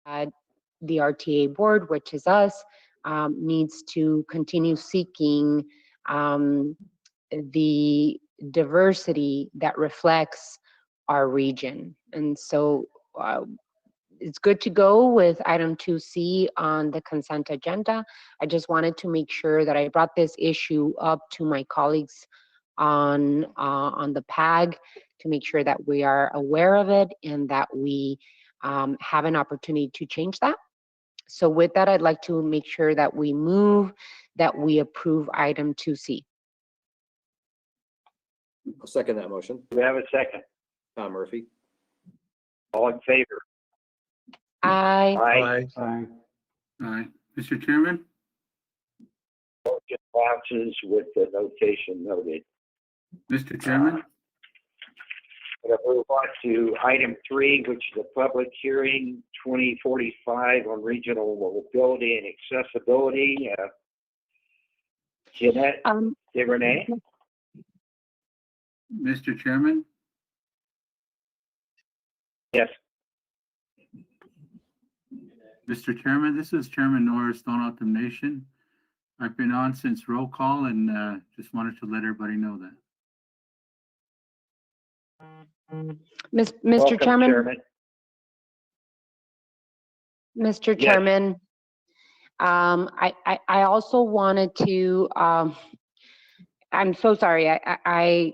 the RTA board, which is us, needs to continue seeking the diversity that reflects our region. And so it's good to go with item 2C on the consent agenda. I just wanted to make sure that I brought this issue up to my colleagues on the PAG to make sure that we are aware of it and that we have an opportunity to change that. So with that, I'd like to make sure that we approve item 2C. I'll second that motion. Do we have a second? Tom Murphy. All in favor? Aye. Aye. Aye. Aye. Mr. Chairman? Motion passes with the notation noted. Mr. Chairman? We'll move on to item 3, which is a public hearing 2045 on regional mobility and accessibility. Jeanette DeRenee. Mr. Chairman? Yes. Mr. Chairman, this is Chairman Norris, Stone Autumn Nation. I've been on since roll call and just wanted to let everybody know that. Mr. Welcome, Chairman. Mr. Yes. Chairman, I also wanted to, I'm so sorry, I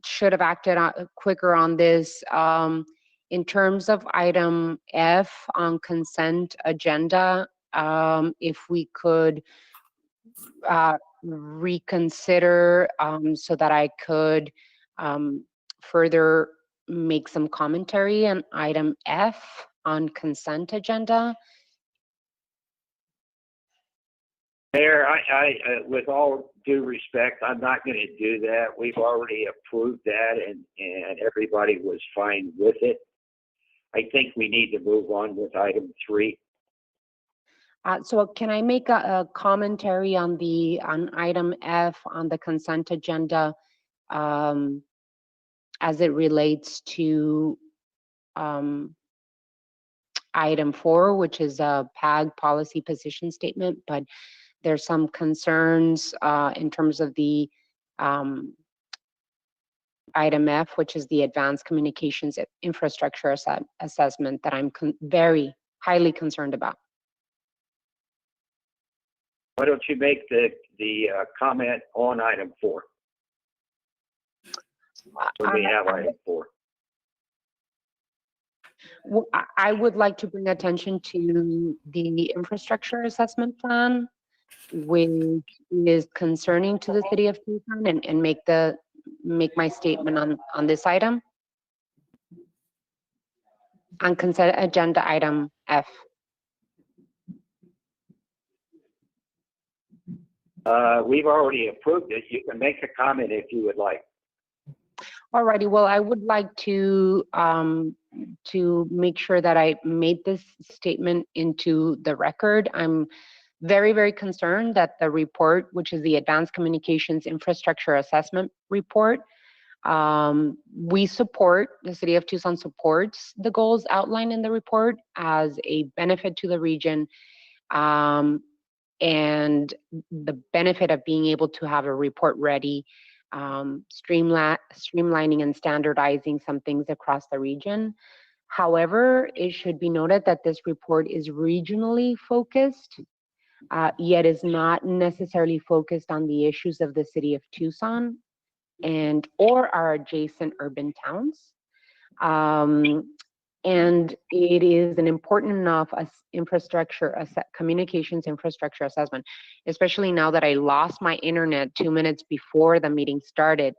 should have acted quicker on this. In terms of item F on consent agenda, if we could reconsider so that I could further make some commentary on item F on consent agenda. Mayor, I with all due respect, I'm not going to do that. We've already approved that and everybody was fine with it. I think we need to move on with item 3. So can I make a commentary on item F on the consent agenda as it relates to item 4, which is a PAG policy position statement, but there's some concerns in terms of the item F, which is the advanced communications infrastructure assessment that I'm very highly concerned about. Why don't you make the comment on item 4? So we have item 4. Well, I would like to bring attention to the infrastructure assessment plan, which is concerning to the city of Tucson, and make my statement on this item. On consent agenda item F. We've already approved it. You can make a comment if you would like. Alrighty, well, I would like to make sure that I made this statement into the record. I'm very, very concerned that the report, which is the Advanced Communications Infrastructure Assessment Report, we support, the City of Tucson supports the goals outlined in the report as a benefit to the region, and the benefit of being able to have a report ready, streamlining and standardizing some things across the region. However, it should be noted that this report is regionally focused, yet is not necessarily focused on the issues of the City of Tucson or our adjacent urban towns. And it is an important enough communications infrastructure assessment, especially now that I lost my internet 2 minutes before the meeting started.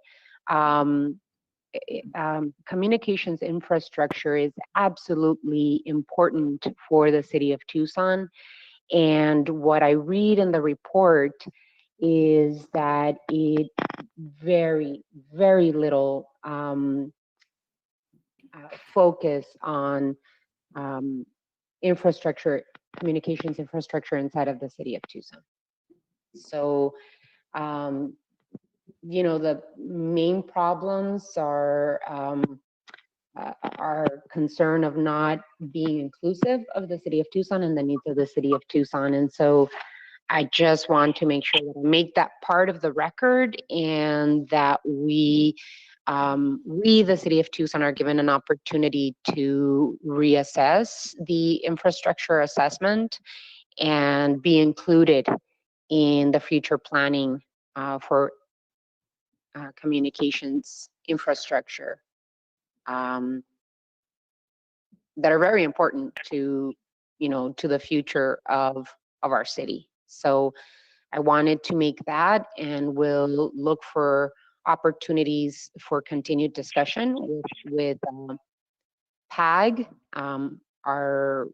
Communications infrastructure is absolutely important for the City of Tucson. And what I read in the report is that it very, very little focus on infrastructure, communications infrastructure inside of the City of Tucson. So, you know, the main problems are our concern of not being inclusive of the city of Tucson and the needs of the city of Tucson. And so I just want to make sure that I make that part of the record and that we, the city of Tucson, are given an opportunity to reassess the infrastructure assessment and be included in the future planning for communications infrastructure that are very important to, to the future of our city. So I wanted to make that, and we'll look for opportunities for continued discussion with PAG, our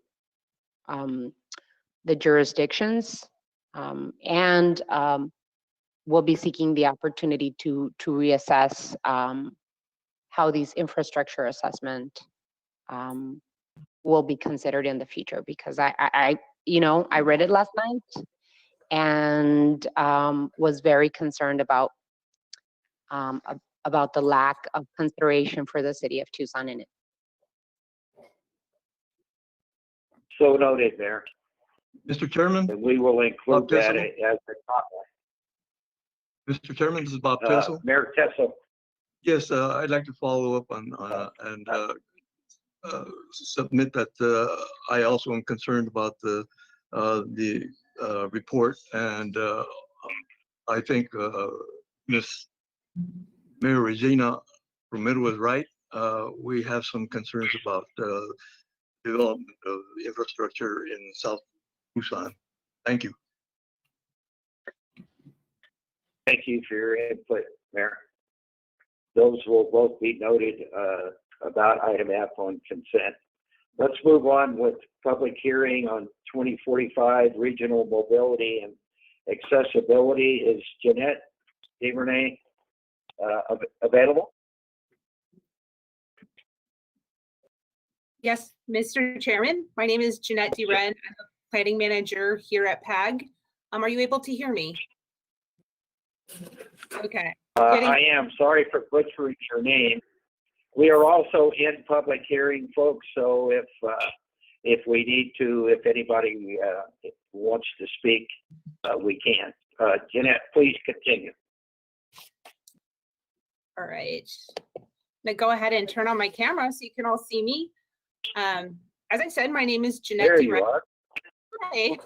the jurisdictions, and we'll be seeking the opportunity to reassess how these infrastructure assessment will be considered in the future, because I read it last night and was very concerned about the lack of consideration for the city of Tucson in it. So noted, Mayor. Mr. Chairman, And we will include Bob that Tissell. as a topic. Mr. Chairman, this is Bob Tissell. Mayor Tessel. Yes, I'd like to follow up on and submit that I also am concerned about the report, and I think Ms. Mayor Regina Romero was right. We have some concerns about development of the infrastructure in South Tucson. Thank you. Thank you for your input, Mayor. Those will both be noted about item F on consent. Let's move on with public hearing on 2045 regional mobility and accessibility. Is Jeanette DeVernay available? Yes, Mr. Chairman, my name is Jeanette DeVren. I'm a planning manager here at PAG. Are you able to hear me? Okay. I am. Sorry for butchering your name. We are also in public hearing, folks, so if we need to, if anybody wants to speak, we can. Jeanette, please continue. All right. I'm gonna go ahead and turn on my camera so you can all see me. As I said, my name is Jeanette There you DeVren. are. Hi.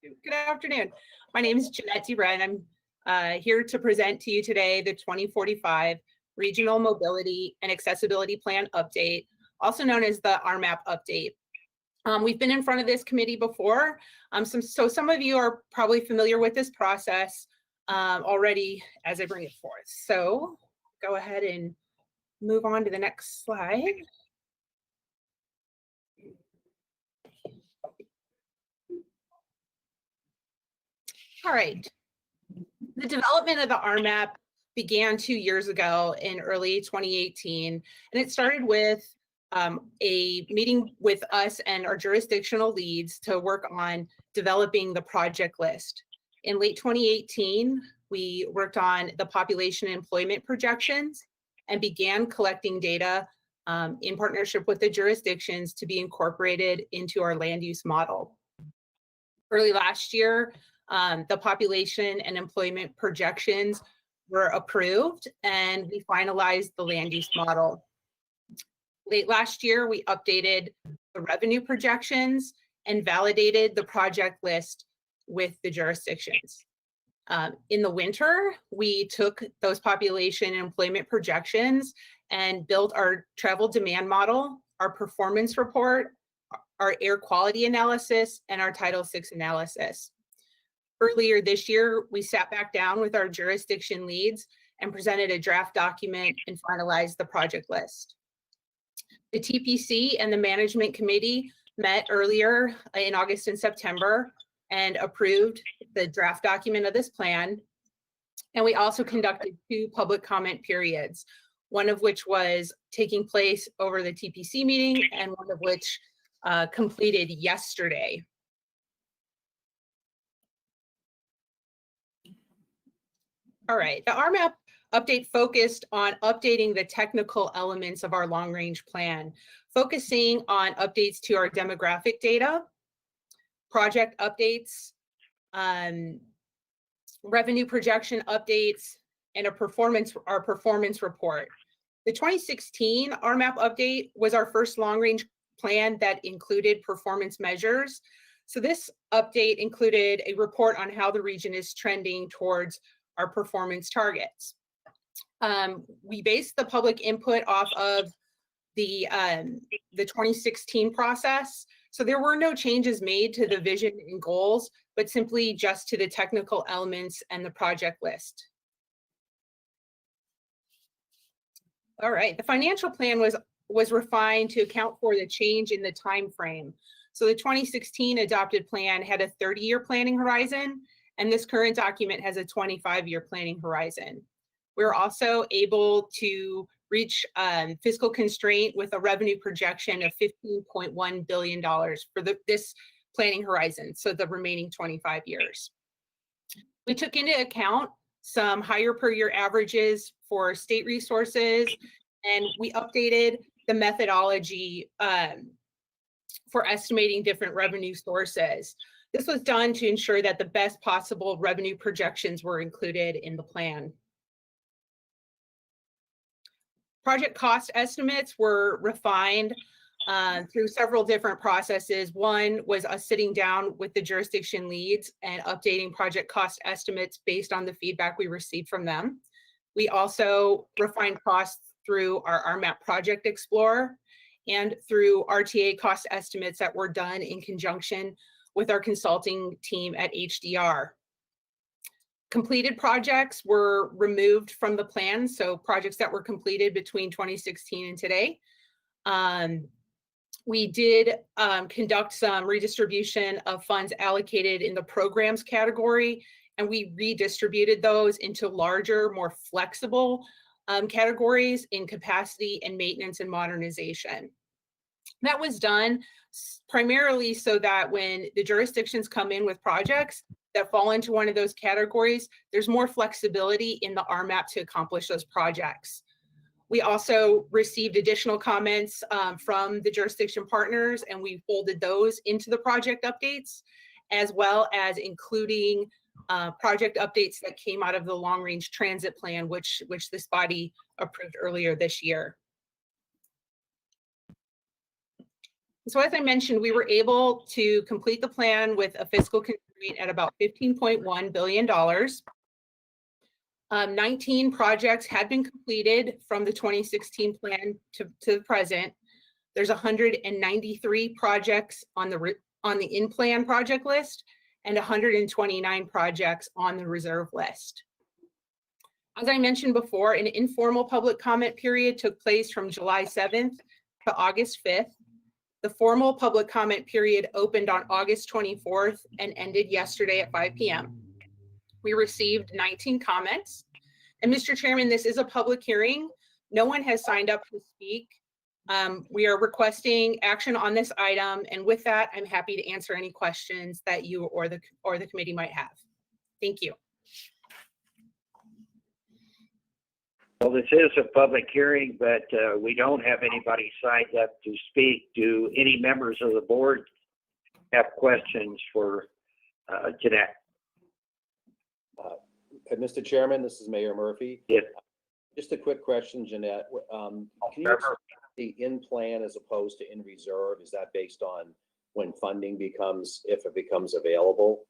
Good afternoon. My name is Jeanette DeVren. I'm here to present to you today the 2045 Regional Mobility and Accessibility Plan Update, also known as the RMAP update. We've been in front of this committee before, so some of you are probably familiar with this process already as I bring it forth. So go ahead and move on to the next slide. All right. The development of the RMAP began 2 years ago in early 2018, and it started with a meeting with us and our jurisdictional leads to work on developing the project list. In late 2018, we worked on the population and employment projections and began collecting data in partnership with the jurisdictions to be incorporated into our land use model. Early last year, the population and employment projections were approved, and we finalized the land use model. Late last year, we updated the revenue projections and validated the project list with the jurisdictions. In the winter, we took those population and employment projections and built our travel demand model, our performance report, our air quality analysis, and our Title VI analysis. Earlier this year, we sat back down with our jurisdiction leads and presented a draft document and finalized the project list. The TPC and the management committee met earlier in August and September and approved the draft document of this plan. And we also conducted 2 public comment periods, one of which was taking place over the TPC meeting and one of which completed yesterday. All right, the RMAP update focused on updating the technical elements of our long-range plan, focusing on updates to our demographic data, project updates, revenue projection updates, and our performance report. The 2016 RMAP update was our first long-range plan that included performance measures. So this update included a report on how the region is trending towards our performance targets. We based the public input off of the 2016 process. So there were no changes made to the vision and goals, but simply just to the technical elements and the project list. All right, the financial plan was refined to account for the change in the time frame. So the 2016 adopted plan had a 30-year planning horizon, and this current document has a 25-year planning horizon. We're also able to reach fiscal constraint with a revenue projection of $15.1 billion for this planning horizon, so the remaining 25 years. We took into account some higher per year averages for state resources, and we updated the methodology for estimating different revenue sources. This was done to ensure that the best possible revenue projections were included in the plan. Project cost estimates were refined through several different processes. One was us sitting down with the jurisdiction leads and updating project cost estimates based on the feedback we received from them. We also refined costs through our RMAP Project Explorer and through RTA cost estimates that were done in conjunction with our consulting team at HDR. Completed projects were removed from the plan, so projects that were completed between 2016 and today. We did conduct some redistribution of funds allocated in the programs category, and we redistributed those into larger, more flexible categories in capacity and maintenance and modernization. That was done primarily so that when the jurisdictions come in with projects that fall into one of those categories, there's more flexibility in the RMAP to accomplish those projects. We also received additional comments from the jurisdiction partners, and we folded those into the project updates, as well as including project updates that came out of the long-range transit plan, which this body approved earlier this year. So as I mentioned, we were able to complete the plan with a fiscal constraint at about $15.1 billion. 19 projects had been completed from the 2016 plan to the present. There's 193 projects on the in-plan project list and 129 projects on the reserve list. As I mentioned before, an informal public comment period took place from July 7th to August 5th. The formal public comment period opened on August 24th and ended yesterday at 5 p.m. We received 19 comments. And Mr. Chairman, this is a public hearing. No one has signed up to speak. We are requesting action on this item. And with that, I'm happy to answer any questions that you or the committee might have. Thank you. Well, this is a public hearing, but we don't have anybody signed up to speak. Do any members of the board have questions for Jeanette? Mr. Chairman, this is Mayor Murphy. Yes. Just a quick question, Jeanette. Can you explain the in plan as opposed to in reserve? Is that based on when funding becomes, if it becomes available?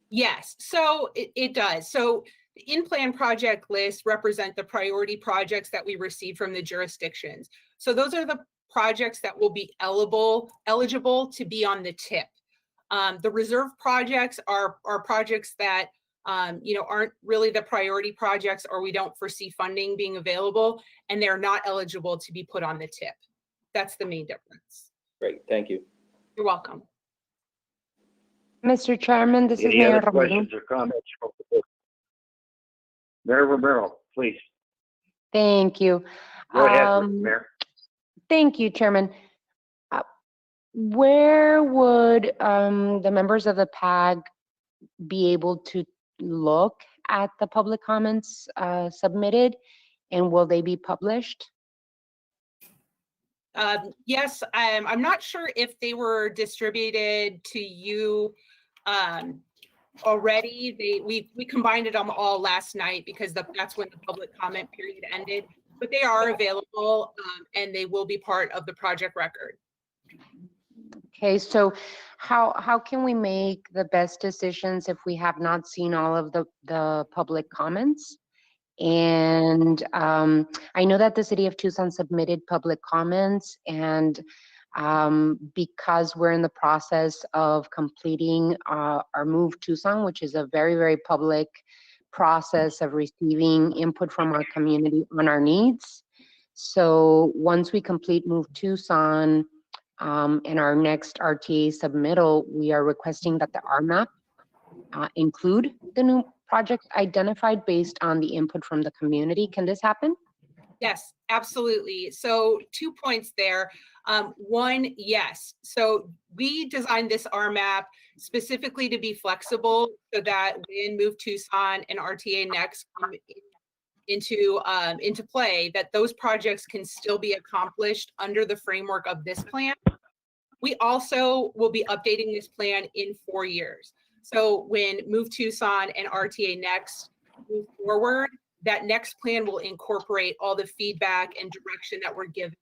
Yes, so it does. So the in-plan project list represent the priority projects that we receive from the jurisdictions. So those are the projects that will be eligible to be on the TIP. The reserve projects are projects that aren't really the priority projects, or we don't foresee funding being available, and they're not eligible to be put on the TIP. That's the main difference. Great, thank you. You're welcome. Mr. Chairman, this is Any Mayor other Romero. questions or comments? Mayor Romero, please. Thank you. Go ahead, Mayor. Thank you, Chairman. Where would the members of the PAG be able to look at the public comments submitted, and will they be published? Yes, I'm not sure if they were distributed to you already. We combined them all last night because that's when the public comment period ended. But they are available and they will be part of the project record. Okay, so how can we make the best decisions if we have not seen all of the public comments? And I know that the city of Tucson submitted public comments, and because we're in the process of completing our Move Tucson, which is a very, very public process of receiving input from our community on our needs. So once we complete Move Tucson and our next RTA submittal, we are requesting that the RMAP include the new projects identified based on the input from the community. Can this happen? Yes, absolutely. So 2 points there. One, yes. So we designed this RMAP specifically to be flexible so that when Move Tucson and RTA Next come into play, that those projects can still be accomplished under the framework of this plan. We also will be updating this plan in 4 years. So when Move Tucson and RTA Next move forward, that next plan will incorporate all the feedback and direction that we're given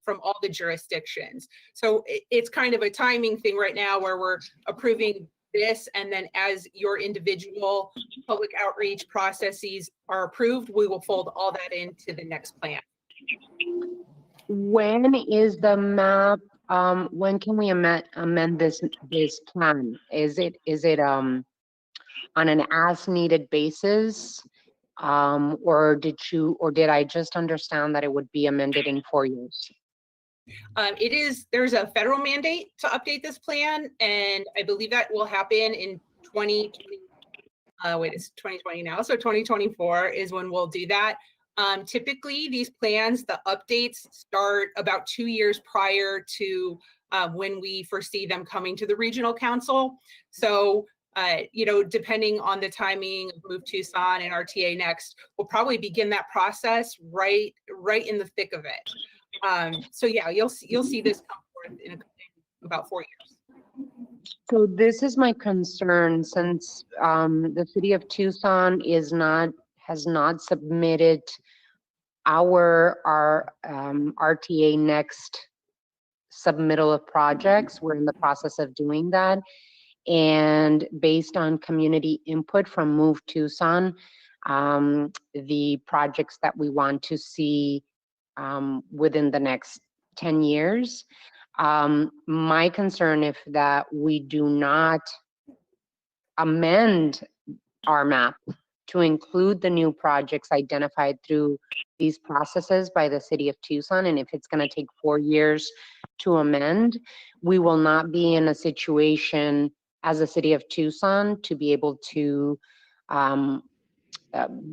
from all the jurisdictions. So it's kind of a timing thing right now where we're approving this, and then as your individual public outreach processes are approved, we will fold all that into the next plan. When is the map? When can we amend this plan? Is it on an as needed basis? Or did I just understand that it would be amended in 4 years? There's a federal mandate to update this plan, and I believe that will happen in 2020. It's 2020 now, so 2024 is when we'll do that. Typically, these plans, the updates start about 2 years prior to when we foresee them coming to the regional council. So, depending on the timing of Move Tucson and RTA Next, we'll probably begin that process right in the thick of it. So yeah, you'll see this come forth in about 4 years. So this is my concern, since the city of Tucson has not submitted our RTA Next submittal of projects. We're in the process of doing that. And based on community input from Move Tucson, the projects that we want to see within the next 10 years, my concern if that we do not amend our map to include the new projects identified through these processes by the city of Tucson, and if it's going to take 4 years to amend, we will not be in a situation as a city of Tucson to be able to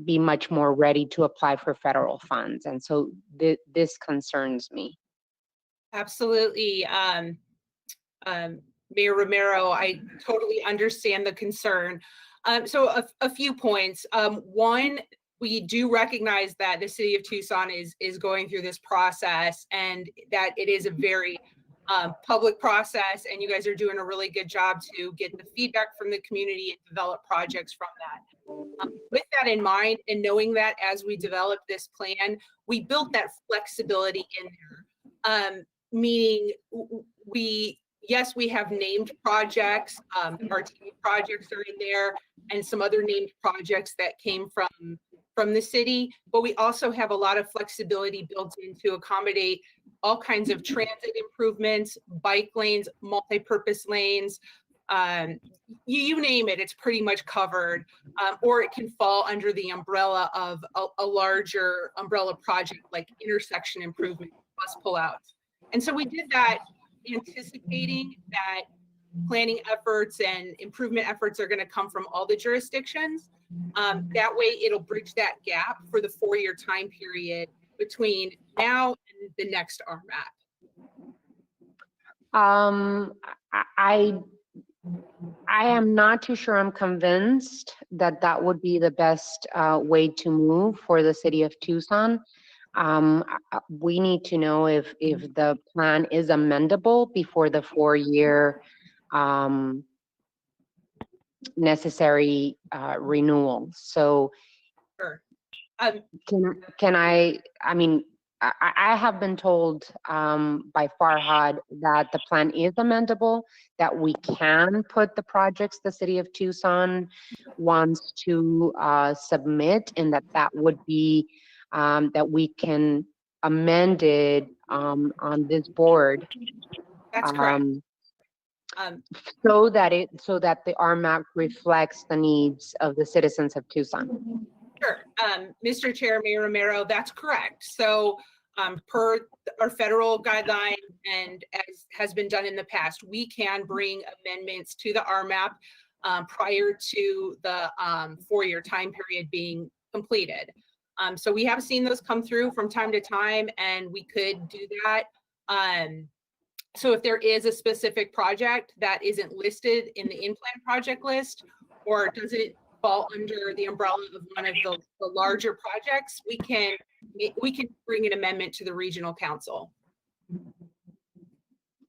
be much more ready to apply for federal funds. And so this concerns me. Absolutely. Mayor Romero, I totally understand the concern. So a few points. One, we do recognize that the city of Tucson is going through this process, and that it is a very public process, and you guys are doing a really good job to get the feedback from the community and develop projects from that. With that in mind, and knowing that as we develop this plan, we built that flexibility in there, meaning yes, we have named projects, RTA projects are in there, and some other named projects that came from the city, but we also have a lot of flexibility built in to accommodate all kinds of transit improvements, bike lanes, multi-purpose lanes, you name it, it's pretty much covered, or it can fall under the umbrella of a larger umbrella project like intersection improvement, bus pullouts. And so we did that anticipating that planning efforts and improvement efforts are going to come from all the jurisdictions. That way it'll bridge that gap for the 4-year time period between now and the next RMAP. I am not too sure I'm convinced that that would be the best way to move for the city of Tucson. We need to know if the plan is amendable before the 4-year necessary renewal. So Sure. can I mean, I have been told by Farhad that the plan is amendable, that we can put the projects the city of Tucson wants to submit, and that would be that we can amend it on this board. That's correct. So that the RMAP reflects the needs of the citizens of Tucson. Sure. Mr. Chair, Mayor Romero, that's correct. So per our federal guideline and as has been done in the past, we can bring amendments to the RMAP prior to the 4-year time period being completed. So we have seen those come through from time to time, and we could do that. So if there is a specific project that isn't listed in the in-plan project list, or doesn't fall under the umbrella of one of the larger projects, we can bring an amendment to the regional council.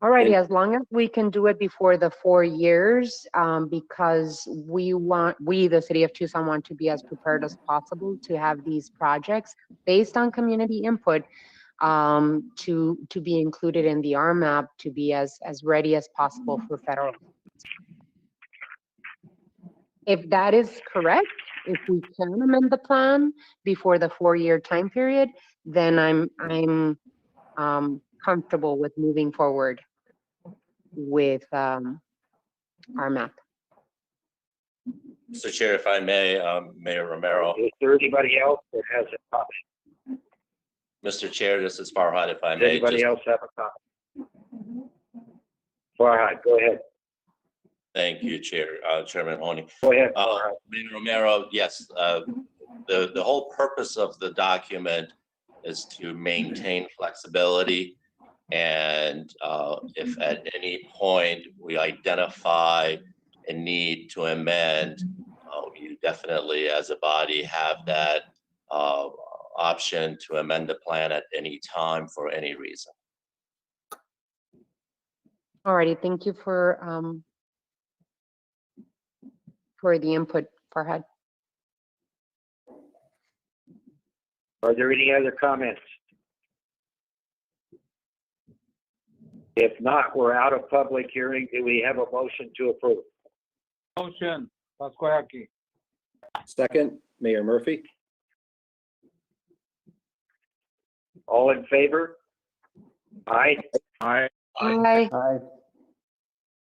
All righty, as long as we can do it before the 4 years, because we, the city of Tucson, want to be as prepared as possible to have these projects based on community input to be included in the RMAP, to be as ready as possible for federal. If that is correct, if we can amend the plan before the 4-year time period, then I'm comfortable with moving forward with RMAP. Mr. Chair, if I may, Mayor Romero. Is there anybody else that has a comment? Mr. Chair, this is Farhad, if I Does may. anybody else have a comment? Farhad, go ahead. Thank you, Chairman Honey. Go ahead. Mayor Romero, yes, the whole purpose of the document is to maintain flexibility. And if at any point we identify a need to amend, you definitely as a body have that option to amend the plan at any time for any reason. All righty, thank you for the input, Farhad. Are there any other comments? If not, we're out of public hearing. Do we have a motion to approve? Motion, Pasquayaki. Second, Mayor Murphy. All in favor? Aye. Aye. Aye.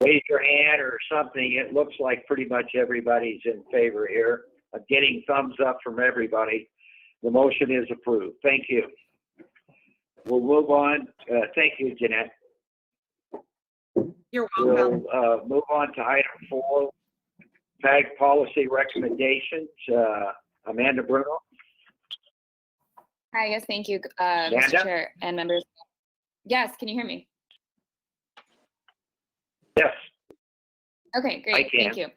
Raise your hand or something. It looks like pretty much everybody's in favor here. I'm getting thumbs up from everybody. The motion is approved. Thank you. We'll move on. Thank you, Jeanette. You're welcome. We'll move on to item 4, PAG policy recommendations. Amanda Bruno. Hi, yes, thank you, Amanda? Mr. Chair and members. Yes, can you hear me? Yes. Okay, I great, can. thank you.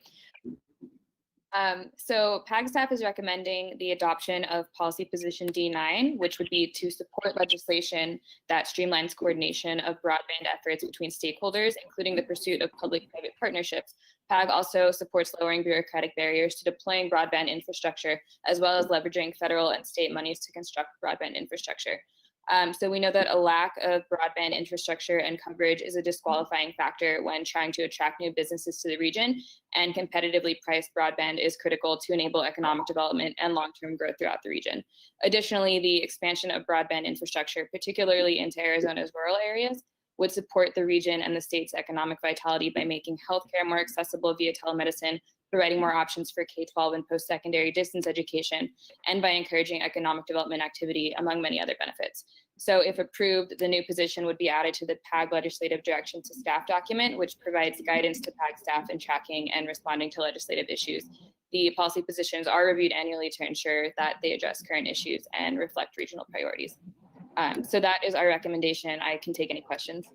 So PAG staff is recommending the adoption of policy position D9, which would be to support legislation that streamlines coordination of broadband efforts between stakeholders, including the pursuit of public-private partnerships. PAG also supports lowering bureaucratic barriers to deploying broadband infrastructure, as well as leveraging federal and state monies to construct broadband infrastructure. So we know that a lack of broadband infrastructure and coverage is a disqualifying factor when trying to attract new businesses to the region, and competitively priced broadband is critical to enable economic development and long-term growth throughout the region. Additionally, the expansion of broadband infrastructure, particularly into Arizona's rural areas, would support the region and the state's economic vitality by making healthcare more accessible via telemedicine, providing more options for K-12 and post-secondary distance education, and by encouraging economic development activity, among many other benefits. So if approved, the new position would be added to the PAG legislative direction to staff document, which provides guidance to PAG staff in tracking and responding to legislative issues. The policy positions are reviewed annually to ensure that they address current issues and reflect regional priorities. So that is our recommendation. I can take any questions.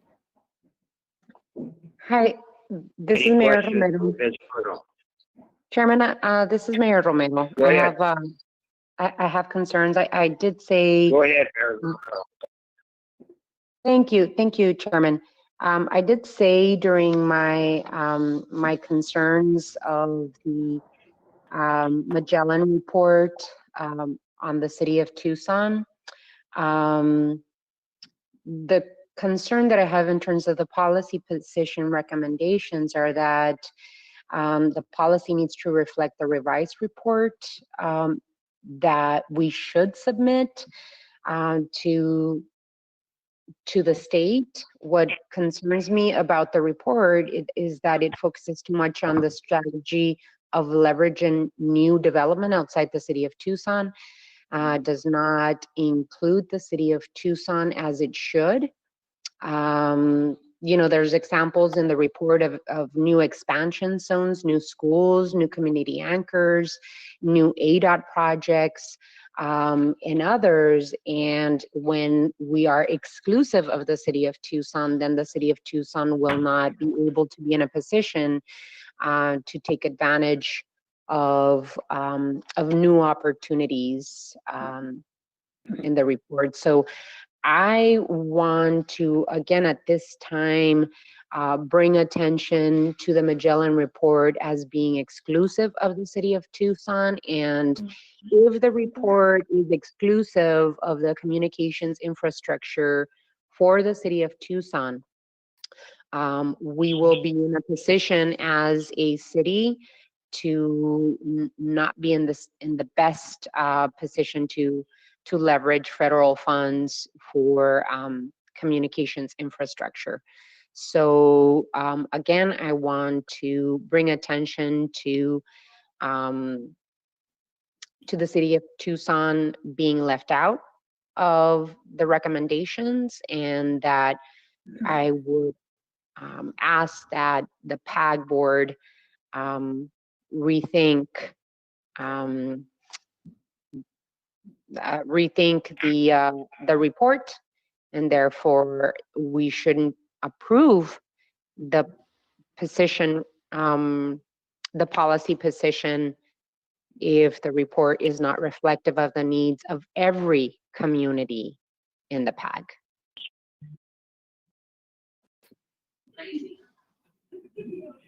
Hi, This Any is Mayor questions Romero. for Ms. Bruno? Chairman, this is Mayor Romero. Go I ahead. have, I have concerns. I did say. Go ahead, Mayor. Thank you, Chairman. I did say during my my concerns of the Magellan report on the city of Tucson. The concern that I have in terms of the policy position recommendations are that the policy needs to reflect the revised report that we should submit to the state. What concerns me about the report is that it focuses too much on the strategy of leveraging new development outside the city of Tucson, does not include the city of Tucson as it should. You know, there's examples in the report of new expansion zones, new schools, new community anchors, new ADOT projects, and others. And when we are exclusive of the city of Tucson, then the city of Tucson will not be able to be in a position to take advantage of new opportunities in the report. So I want to, again, at this time, bring attention to the Magellan report as being exclusive of the city of Tucson. And if the report is exclusive of the communications infrastructure for the city of Tucson, we will be in a position as a city to not be in the best position to leverage federal funds for communications infrastructure. So again, I want to bring attention to the city of Tucson being left out of the recommendations, and that I would ask that the PAG board rethink the report, and therefore we shouldn't approve the position, the policy position, if the report is not reflective of the needs of every community in the PAG.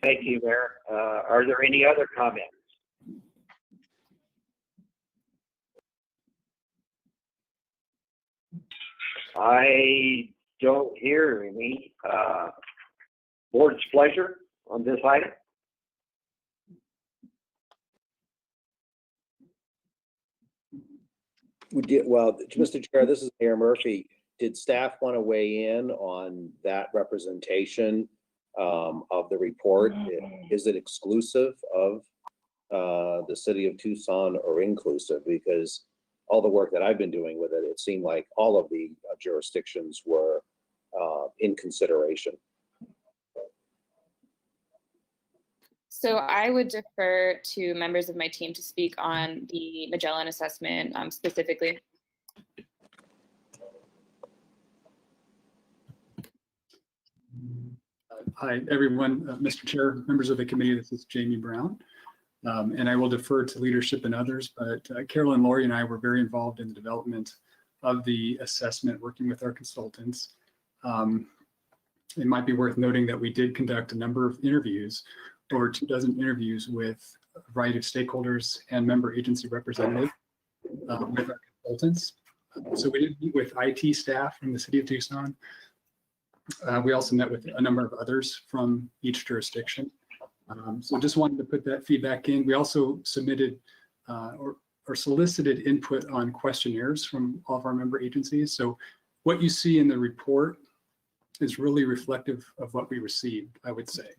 Thank you, Mayor. Are there any other comments? I don't hear any. Board's pleasure on this item? We did, well, Mr. Chair, this is Mayor Murphy. Did staff want to weigh in on that representation of the report? Is it exclusive of the city of Tucson or inclusive? Because all the work that I've been doing with it, it seemed like all of the jurisdictions were in consideration. So I would defer to members of my team to speak on the Magellan assessment specifically. Hi, everyone. Mr. Chair, members of the committee, this is Jamie Brown. And I will defer to leadership and others, but Carolyn, Lori, and I were very involved in the development of the assessment, working with our consultants. It might be worth noting that we did conduct a number of interviews, over 24 interviews with a variety of stakeholders and member agency representatives with our consultants. So we did meet with IT staff from the city of Tucson. We also met with a number of others from each jurisdiction. So just wanted to put that feedback in. We also submitted or solicited input on questionnaires from all of our member agencies. So what you see in the report is really reflective of what we received, I would say.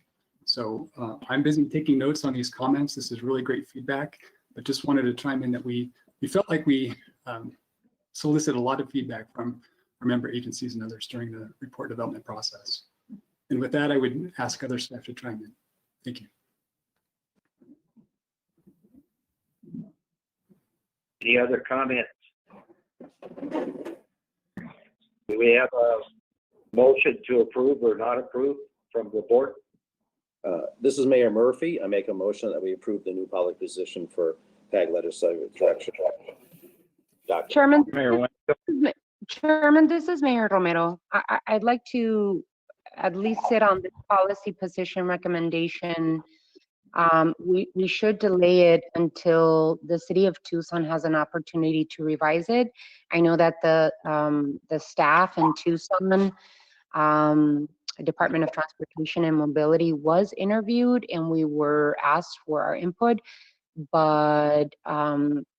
So I'm busy taking notes on these comments. This is really great feedback, but just wanted to chime in that we felt like we solicited a lot of feedback from our member agencies and others during the report development process. And with that, I would ask other staff to chime in. Thank you. Any other comments? Do we have a motion to approve or not approve from the board? This is Mayor Murphy. I make a motion that we approve the new policy position for PAG legislative direction. Chairman, Mayor Wayne. Chairman, this is Mayor Romero. I'd like to at least sit on this policy position recommendation. We should delay it until the city of Tucson has an opportunity to revise it. I know that the staff in Tucson, Department of Transportation and Mobility was interviewed and we were asked for our input, but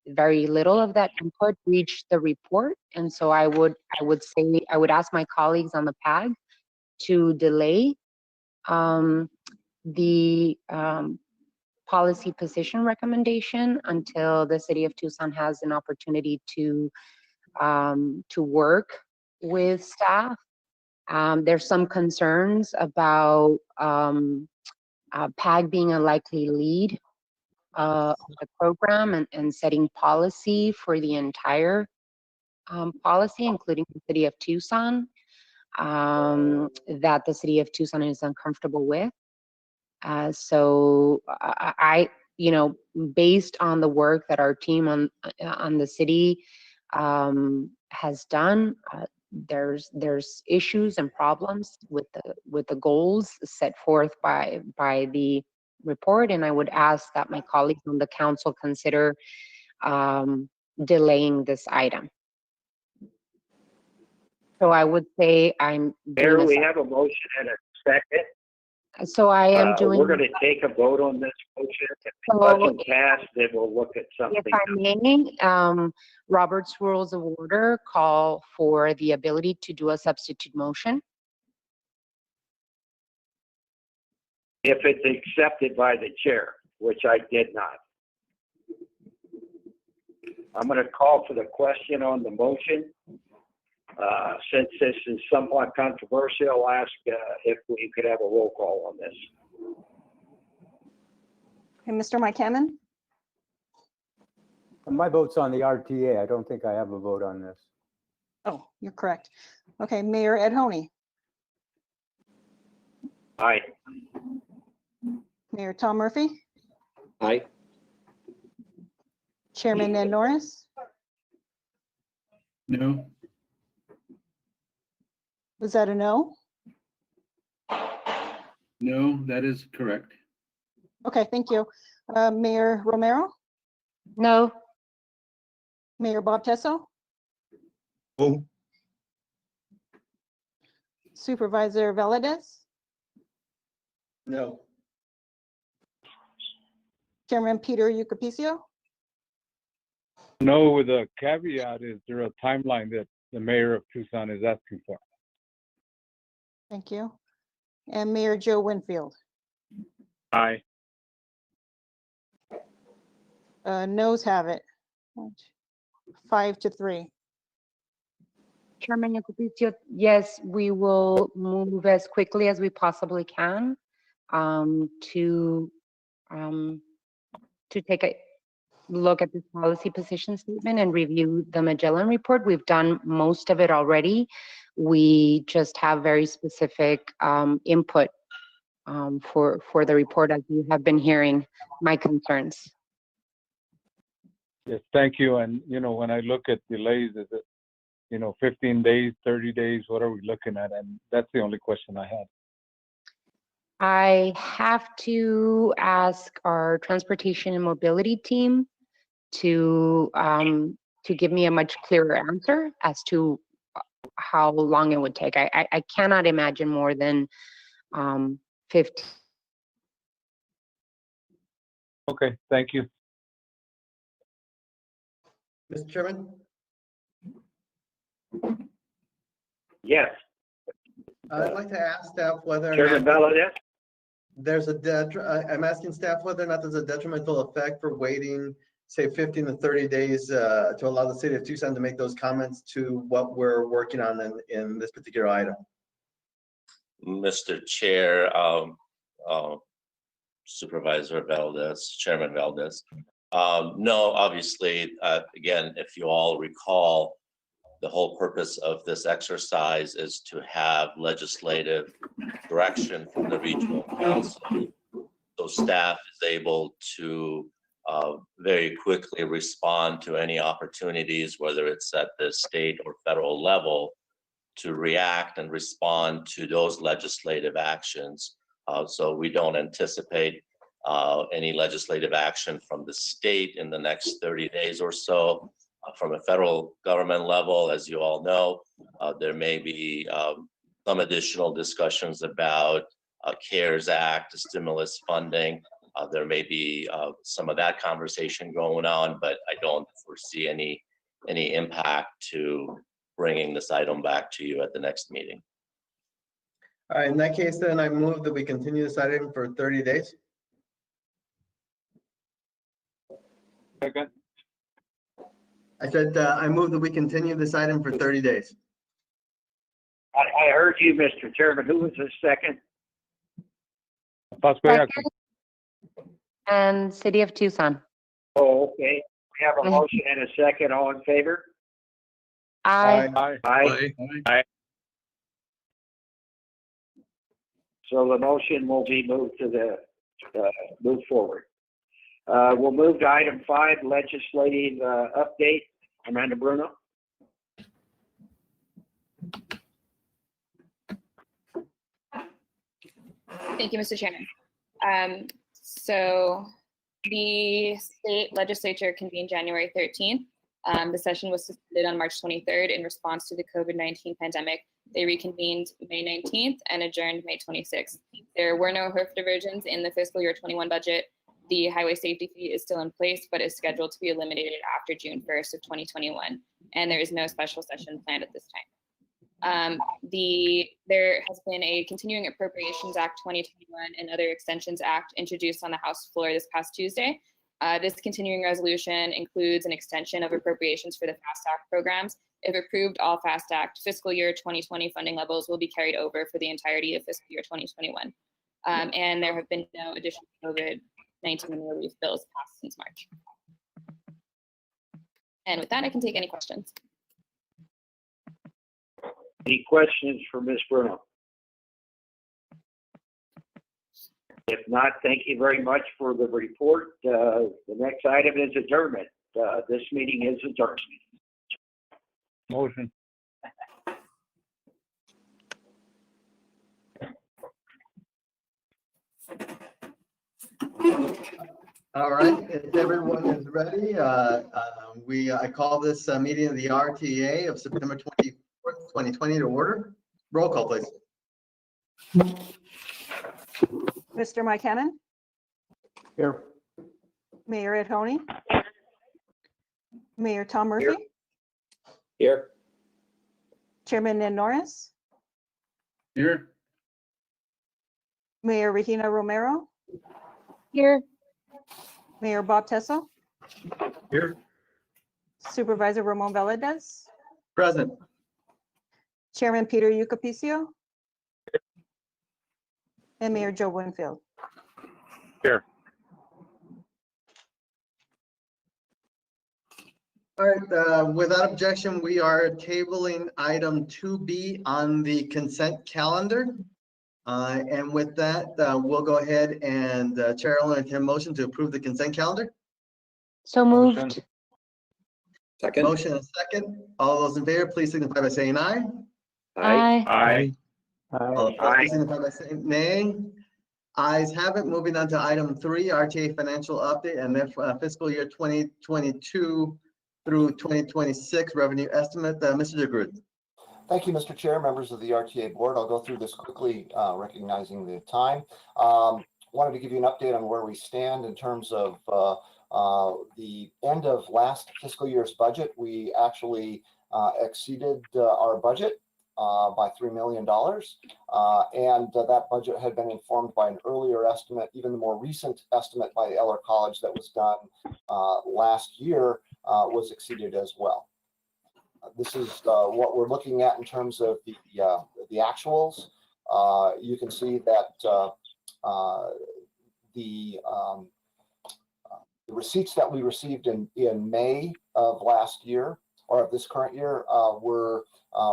very little of that input reached the report. And so I would ask my colleagues on the PAG to delay the policy position recommendation until the city of Tucson has an opportunity to work with staff. There's some concerns about PAG being a likely lead of the program and setting policy for the entire policy, including the city of Tucson, that the city of Tucson is uncomfortable with. So based on the work that our team on the city has done, there's issues and problems with the goals set forth by the report, and I would ask that my colleagues on the council consider delaying this item. So I would say I'm Mayor, doing we have a motion and a second. so I am doing. We're going to take a vote on this motion. If it So doesn't pass, then we'll look at something. If I may, Robert's Rules of Order call for the ability to do a substitute motion. If it's accepted by the chair, which I did not. I'm going to call for the question on the motion. Since this is somewhat controversial, I'll ask if we could have a roll call on this. Okay, Mr. Mike Hammond, My vote's on the RTA. I don't think I have a vote on this. oh, you're correct. Okay, Mayor Ed Honey, Aye. Mayor Tom Murphy, Aye. Chairman Ned Norris, No. was that a no? No, that is correct. Okay, thank you. Mayor Romero, No. Mayor Bob Tesso, Oh, Supervisor Valadez, No. Chairman Peter Ucapicio, No, with a caveat, is there a timeline that the mayor of Tucson is asking for? thank you. And Mayor Joe Winfield. Aye. Noes have it. 5-3. Chairman Ucapicio, yes, we will move as quickly as we possibly can to take a look at this policy position statement and review the Magellan report. We've done most of it already. We just have very specific input for the report, as you have been hearing my concerns. Yes, thank you. And, when I look at delays, is it, 15 days, 30 days, what are we looking at? And that's the only question I had. I have to ask our transportation and mobility team to give me a much clearer answer as to how long it would take. I cannot imagine more than 15. Okay, thank you. Mr. Chairman? Yes. I'd like to ask staff whether or Chairman not Valadez? there's I'm asking staff whether or not there's a detrimental effect for waiting, say 15 to 30 days to allow the city of Tucson to make those comments to what we're working on in this particular item. Mr. Chair, Supervisor Valdez, Chairman Valdez. No, obviously, again, if you all recall, The whole purpose of this exercise is to have legislative direction from the regional council, so staff is able to very quickly respond to any opportunities, whether it's at the state or federal level, to react and respond to those legislative actions. So we don't anticipate any legislative action from the state in the next 30 days or so. From a federal government level, as you all know, there may be some additional discussions about CARES Act, stimulus funding. There may be some of that conversation going on, but I don't foresee any impact to bringing this item back to you at the next meeting. All right, in that case, then I move that we continue this item for 30 days. Second. I said, I move that we continue this item for 30 days. I heard you, Mr. Chairman. Who was the second? Second. And City of Tucson. Oh, okay. We have a motion and a second. All in favor? Aye. Aye. Aye. So the motion will be moved to the, move forward. We'll move to item 5, legislative update. Amanda Bruno. Thank you, Mr. Chairman. So the state legislature convened January 13th. The session was suspended on March 23rd in response to the COVID-19 pandemic. They reconvened May 19th and adjourned May 26th. There were no HERF diversions in the fiscal year 21 budget. The highway safety fee is still in place, but is scheduled to be eliminated after June 1st of 2021. And there is no special session planned at this time. There has been a Continuing Appropriations Act 2021 and other Extensions Act introduced on the House floor this past Tuesday. This continuing resolution includes an extension of appropriations for the FAST Act programs. If approved, all FAST Act fiscal year 2020 funding levels will be carried over for the entirety of fiscal year 2021. And there have been no additional COVID-19 relief bills passed since March. And with that, I can take any questions. Any questions for Ms. Bruno? If not, thank you very much for the report. The next item is adjournment. This meeting is adjourned. Motion. All right, if everyone is ready, I call this meeting of the RTA of September 24th, 2020 to order. Roll call, please. Mr. Mike Hannon, Here. Mayor Ed Honey, Mayor Tom Murphy, Here. Chairman Ned Norris, Here. Mayor Regina Romero, Here. Mayor Bob Tesso, Here. Supervisor Ramon Valadez, Present. Chairman Peter Yucapicio, and Mayor Joe Winfield. Here. All right, without objection, we are tabling item 2B on the consent calendar. And with that, we'll go ahead and Chair will entertain a motion to approve the consent calendar. So moved. Motion. Second. Motion and second. All those in favor, please signify by saying aye. Aye. Aye. All opposed, please signify by saying nay. Ayes have it. Moving on to item 3, RTA financial update and fiscal year 2022 through 2026 revenue estimate. Mr. DeGroot. Thank you, Mr. Chair, members of the RTA board. I'll go through this quickly, recognizing the time. Wanted to give you an update on where we stand in terms of the end of last fiscal year's budget. We actually exceeded our budget by $3 million. And that budget had been informed by an earlier estimate. Even the more recent estimate by Eller College that was done last year was exceeded as well. This is what we're looking at in terms of the actuals. You can see that the receipts that we received in May of last year, or of this current year were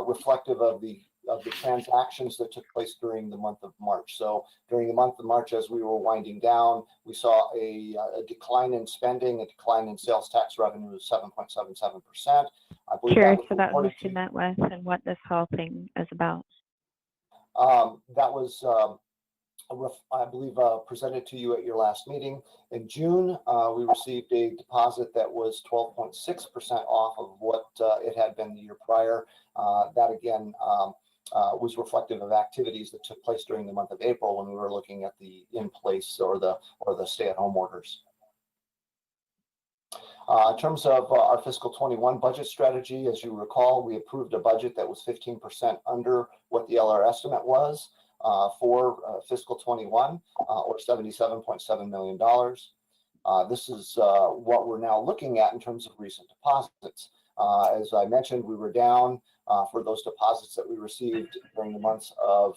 reflective of the transactions that took place during the month of March. So during the month of March, as we were winding down, we saw a decline in spending, a decline in sales tax revenue of 7.77%. I believe Curious that about who was she met with and what this whole thing is about. that was, I believe, presented to you at your last meeting. In June, we received a deposit that was 12.6% off of what it had been the year prior. That again was reflective of activities that took place during the month of April when we were looking at the in-place or the stay-at-home orders. In terms of our fiscal 21 budget strategy, as you recall, we approved a budget that was 15% under what the LR estimate was for fiscal 21, or $77.7 million. This is what we're now looking at in terms of recent deposits. As I mentioned, we were down for those deposits that we received during the months of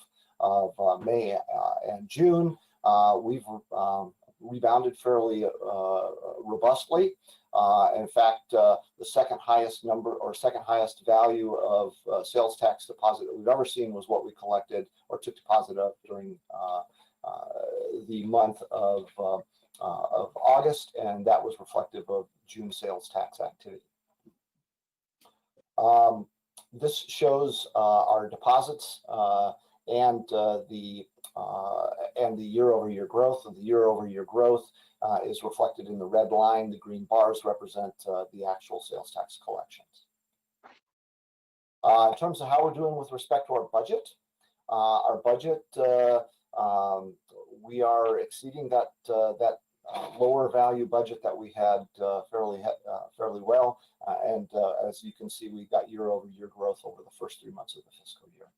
May and June. We've rebounded fairly robustly. In fact, the second highest number or second highest value of sales tax deposit that we've ever seen was what we collected or took deposit of during the month of August, and that was reflective of June sales tax activity. This shows our deposits and the year-over-year growth. The year-over-year growth is reflected in the red line. The green bars represent the actual sales tax collections. In terms of how we're doing with respect to our budget, we are exceeding that lower value budget that we had fairly well. And as you can see, we got year-over-year growth over the first 3 months of the fiscal year.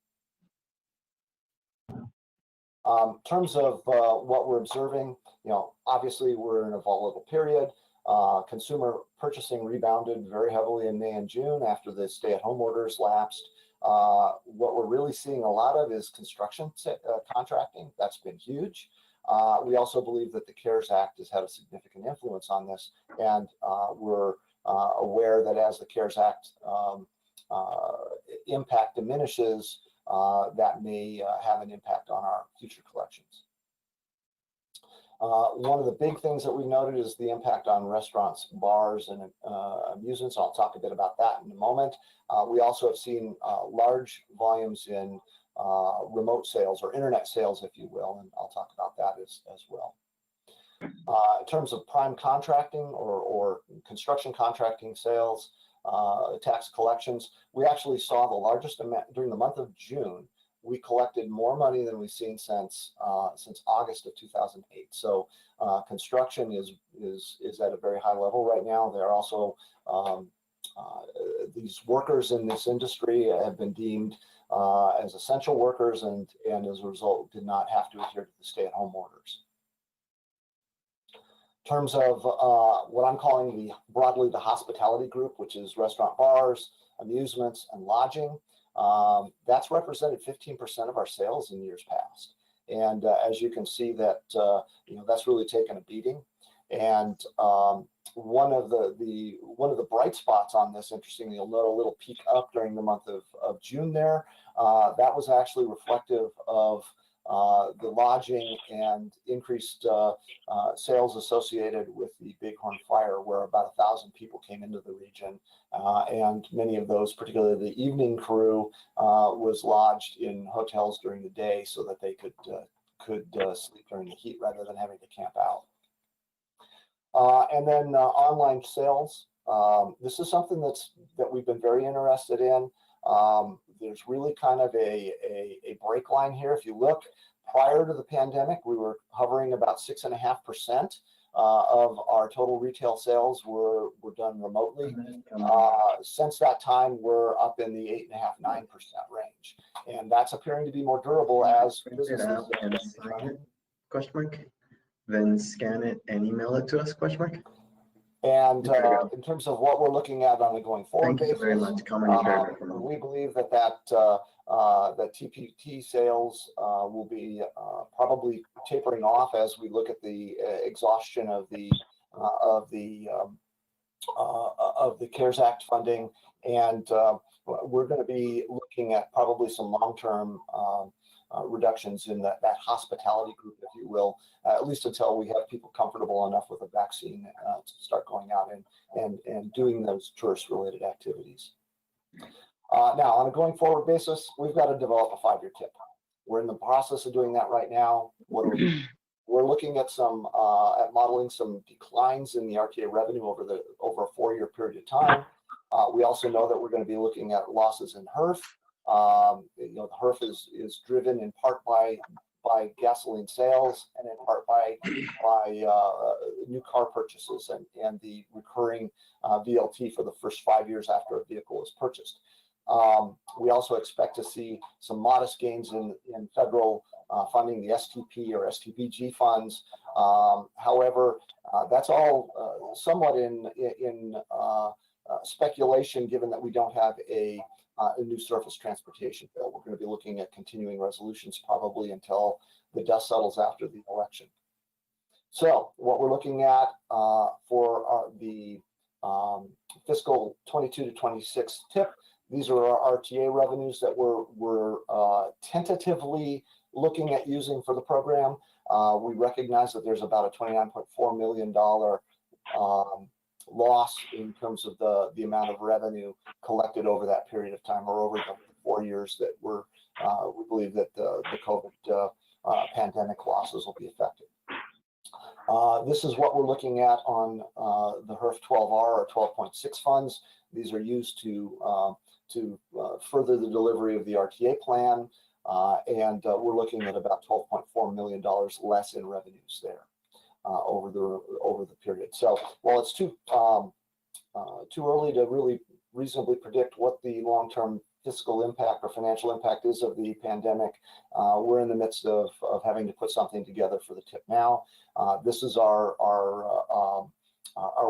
In terms of what we're observing, obviously we're in a volatile period. Consumer purchasing rebounded very heavily in May and June after the stay-at-home orders lapsed. What we're really seeing a lot of is construction contracting. That's been huge. We also believe that the CARES Act has had a significant influence on this, and we're aware that as the CARES Act impact diminishes, that may have an impact on our future collections. One of the big things that we've noted is the impact on restaurants, bars, and amusements. I'll talk a bit about that in a moment. We also have seen large volumes in remote sales or internet sales, if you will, and I'll talk about that as well. In terms of prime contracting or construction contracting sales, tax collections, we actually saw the largest amount during the month of June. We collected more money than we've seen since August of 2008. So construction is at a very high level right now. There are also these workers in this industry have been deemed as essential workers, and as a result did not have to adhere to the stay-at-home orders. In terms of what I'm calling broadly the hospitality group, which is restaurant, bars, amusements, and lodging, that's represented 15% of our sales in years past. And as you can see that, that's really taken a beating. And one of the bright spots on this, interestingly, you'll note a little peak up during the month of June there. That was actually reflective of the lodging and increased sales associated with the Bighorn fire, where about 1,000 people came into the region, and many of those, particularly the evening crew, was lodged in hotels during the day so that they could sleep during the heat rather than having to camp out. And then online sales. This is something that we've been very interested in. There's really kind of a break line here. If you look, prior to the pandemic, we were hovering about 6.5% of our total retail sales were done remotely. Since that time, we're up in the 8.5–9% range, and that's appearing to be more durable as businesses. Question mark. Then scan it and email it to us? Question mark. And in terms of what we're looking at on a going forward basis, very much. We believe that TPT sales will be probably tapering off as we look at the exhaustion of the of the CARES Act funding, and we're going to be looking at probably some long-term reductions in that hospitality group, if you will, at least until we have people comfortable enough with a vaccine to start going out and doing those tourist-related activities. Now, on a going forward basis, we've got to develop a 5-year tip. We're in the process of doing that right now. What are we? We're looking at some at modeling some declines in the RTA revenue over a 4-year period of time. We also know that we're going to be looking at losses in HERF. The HERF is driven in part by gasoline sales and in part by new car purchases and the recurring VLT for the first 5 years after a vehicle is purchased. We also expect to see some modest gains in federal funding, the STP or STPG funds. However, that's all somewhat in speculation, given that we don't have a new surface transportation bill. We're going to be looking at continuing resolutions probably until the dust settles after the election. So what we're looking at for the fiscal 22 to 26 tip, these are our RTA revenues that we're tentatively looking at using for the program. We recognize that there's about a $29.4 million loss in terms of the amount of revenue collected over that period of time, or over the 4 years that we believe that the COVID pandemic losses will be affected. This is what we're looking at on the HERF 12R or 12.6 funds. These are used to further the delivery of the RTA plan, and we're looking at about $12.4 million less in revenues there over the period. So while it's too early to really reasonably predict what the long-term fiscal impact or financial impact is of the pandemic, we're in the midst of having to put something together for the tip now. This is our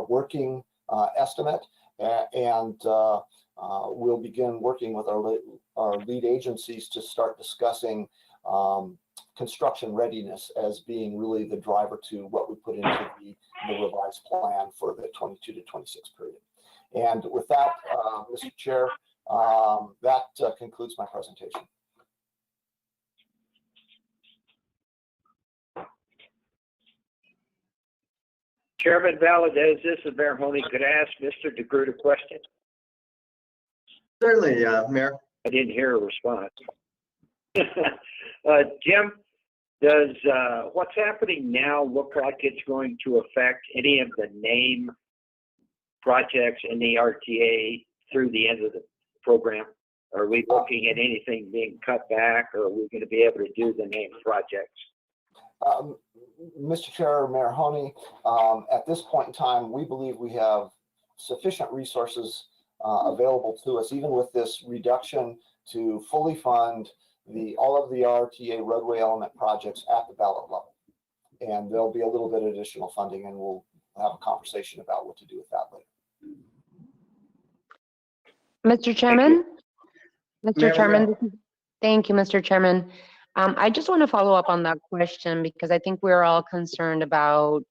working estimate, and we'll begin working with our lead agencies to start discussing construction readiness as being really the driver to what we put into the revised plan for the 22 to 26 period. And with that, Mr. Chair, that concludes my presentation. Chairman Valadez, this is Mayor Honey. Could I ask Mr. DeGroot a question? Certainly, Mayor. I didn't hear a response. Jim, does what's happening now look like it's going to affect any of the name projects in the RTA through the end of the program? Are we looking at anything being cut back, or are we going to be able to do the name projects? Mr. Chair, Mayor Honey, at this point in time, we believe we have sufficient resources available to us, even with this reduction, to fully fund all of the RTA roadway element projects at the ballot level. And there'll be a little bit of additional funding, and we'll have a conversation about what to do with that later. Mr. Chairman? Mr. Chairman, thank you, Mr. Chairman. I just want to follow up on that question, because I think we're all concerned about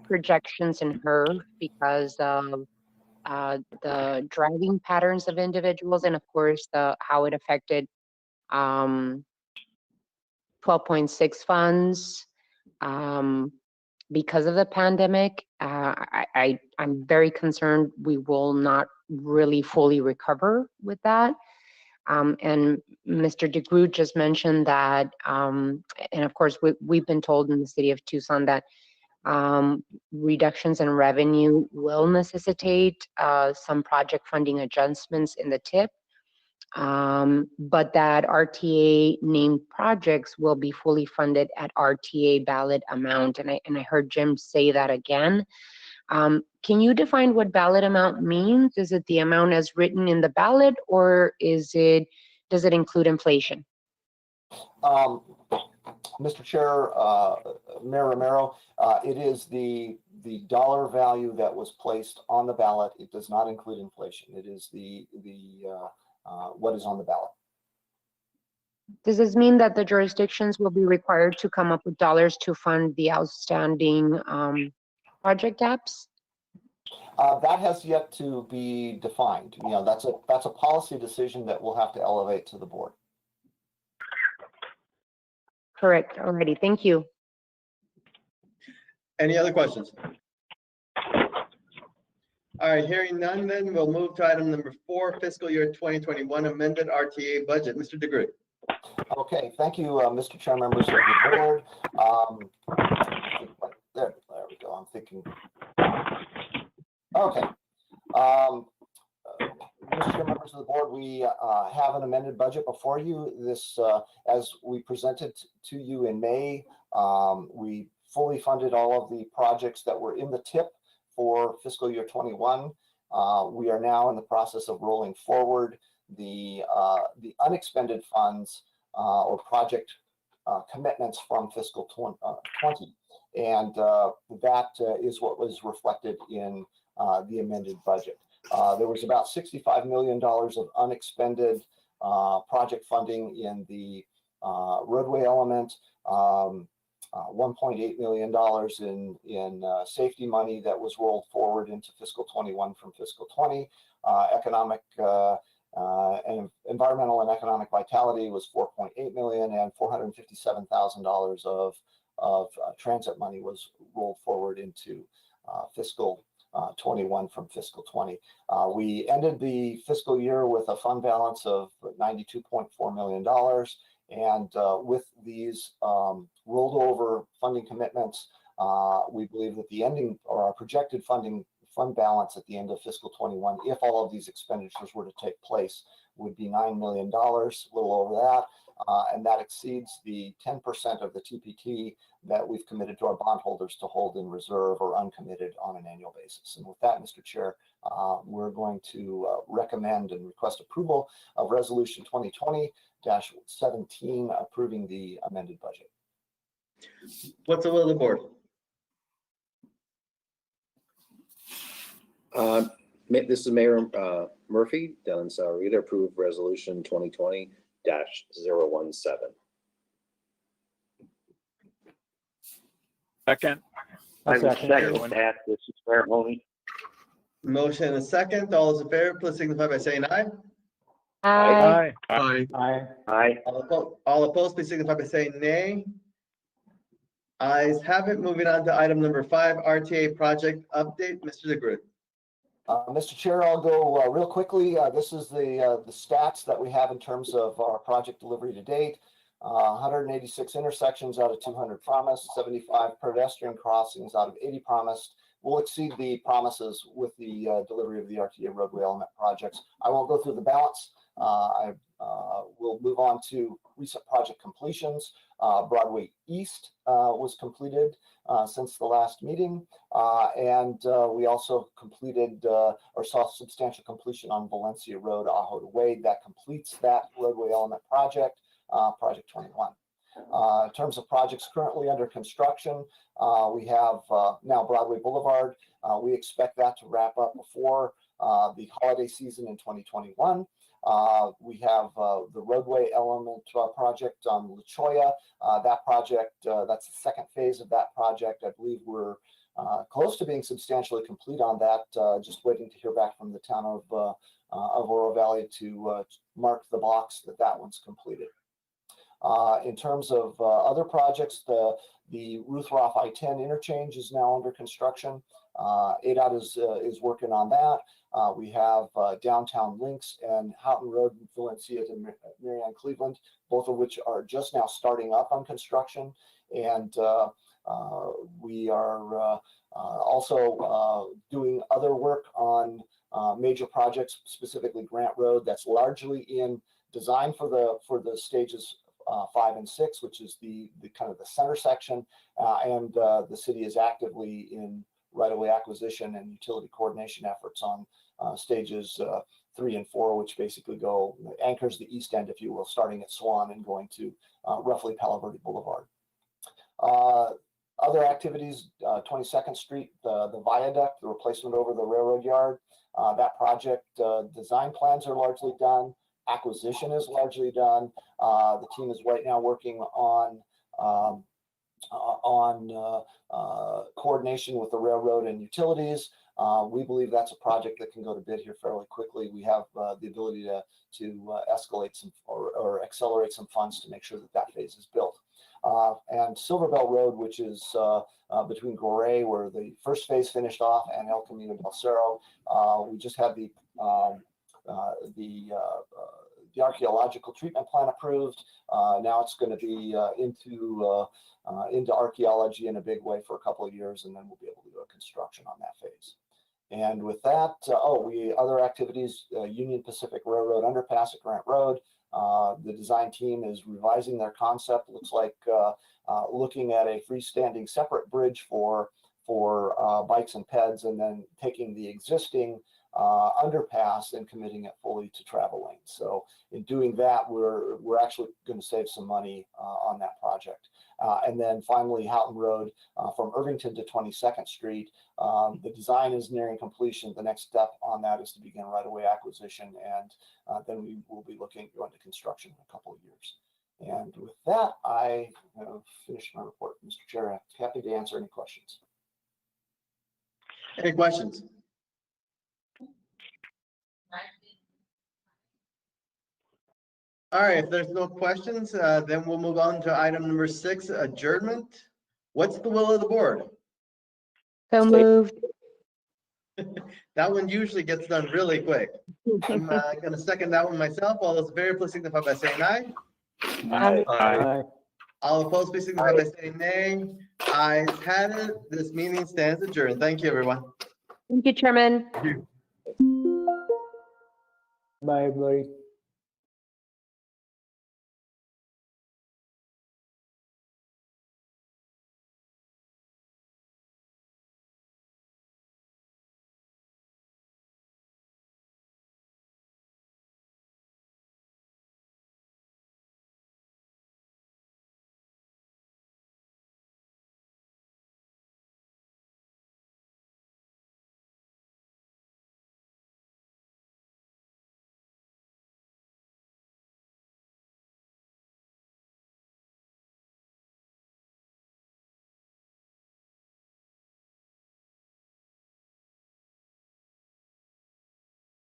projections in HERF because of the driving patterns of individuals, and of course how it affected 12.6 funds because of the pandemic. I'm very concerned we will not really fully recover with that. And Mr. DeGroot just mentioned that, and of course we've been told in the city of Tucson that reductions in revenue will necessitate some project funding adjustments in the tip, but that RTA named projects will be fully funded at RTA ballot amount. And I heard Jim say that again. Can you define what ballot amount means? Is it the amount as written in the ballot, or does it include inflation? Mr. Chair, Mayor Romero, it is the dollar value that was placed on the ballot. It does not include inflation. It is what is on the ballot. Does this mean that the jurisdictions will be required to come up with dollars to fund the outstanding project gaps? That has yet to be defined. You know, that's a policy decision that we'll have to elevate to the board. Correct. Alrighty. Thank you. Any other questions? All right, hearing none, then we'll move to item number 4, fiscal year 2021 amended RTA budget. Mr. DeGroot. Okay, thank you, Mr. Chair, members of the board. There we go. I'm thinking. Okay. Mr. Chair, members of the board, we have an amended budget before you. This, as we presented to you in May, we fully funded all of the projects that were in the TIP for fiscal year 21. We are now in the process of rolling forward the unexpended funds or project commitments from fiscal 20. And that is what was reflected in the amended budget. There was about $65 million of unexpended project funding in the roadway element, $1.8 million in safety money that was rolled forward into fiscal 21 from fiscal 20. Economic and environmental and economic vitality was $4.8 million, and $457,000 of transit money was rolled forward into fiscal 21 from fiscal 20. We ended the fiscal year with a fund balance of $92.4 million. And with these rolled over funding commitments, we believe that the ending or our projected fund balance at the end of fiscal 21, if all of these expenditures were to take place, would be $9 million, a little over that. And that exceeds the 10% of the TPT that we've committed to our bondholders to hold in reserve or uncommitted on an annual basis. And with that, Mr. Chair, we're going to recommend and request approval of Resolution 2020-17 approving the amended budget. What's the will of the board? This is Mayor Murphy. Dylan Saurita, approve Resolution 2020-017. Second. I would second that. This is Mayor Mahoney. Motion and a second. All those in favor, please signify by saying aye. Aye. Aye. Aye. Aye. All opposed, please signify by saying nay. Ayes have it. Moving on to item number 5, RTA project update. Mr. DeGroot. Mr. Chair, I'll go real quickly. This is the stats that we have in terms of our project delivery to date. 186 intersections out of 200 promised, 75 pedestrian crossings out of 80 promised. We'll exceed the promises with the delivery of the RTA roadway element projects. I won't go through the balance. I will move on to recent project completions. Broadway East was completed since the last meeting, and we also completed or saw substantial completion on Valencia Road, Ajo to Wade. That completes that roadway element project, project 21. In terms of projects currently under construction, we have now Broadway Boulevard. We expect that to wrap up before the holiday season in 2021. We have the roadway element project on La Cholla. That project, that's the second phase of that project. I believe we're close to being substantially complete on that, just waiting to hear back from the town of Oro Valley to mark the box that that one's completed. In terms of other projects, the Ruth Roth I-10 interchange is now under construction. ADOT is working on that. We have Downtown Links and Houghton Road in Valencia to Marianne, Cleveland, both of which are just now starting up on construction. And we are also doing other work on major projects, specifically Grant Road, that's largely in design for the stages 5 and 6, which is the kind of the center section, and the city is actively in right-of-way acquisition and utility coordination efforts on stages 3 and 4, which basically anchors the east end, if you will, starting at Swan and going to roughly Palo Verde Boulevard. Other activities, 22nd Street, the viaduct, the replacement over the railroad yard. That project, design plans are largely done. Acquisition is largely done. The team is right now working on coordination with the railroad and utilities. We believe that's a project that can go to bid here fairly quickly. We have the ability to escalate some or accelerate some funds to make sure that that phase is built. And Silverbell Road, which is between Goree, where the first phase finished off, and El Camino del Cerro, we just had the archaeological treatment plan approved. Now it's going to be into archaeology in a big way for a couple of years, and then we'll be able to do a construction on that phase. And with that, other activities, Union Pacific Railroad underpass at Grant Road. The design team is revising their concept. Looks like looking at a freestanding separate bridge for bikes and peds, and then taking the existing underpass and committing it fully to travel lanes. So in doing that, we're actually going to save some money on that project. And then finally, Houghton Road from Irvington to 22nd Street. The design is nearing completion. The next step on that is to begin right-of-way acquisition, and then we will be looking at going to construction in a couple of years. And with that, I have finished my report, Mr. Chair. I'm happy to answer any questions. Any questions? All right, if there's no questions, then we'll move on to item number 6, adjournment. What's the will of the board? So moved. That one usually gets done really quick. I'm going to second that one myself. All those in favor, please signify by saying aye. Aye. All opposed, please signify by saying nay. Ayes had it. This meeting stands adjourned. Thank you, everyone. Thank you, Chairman. Thank you. Bye, everybody.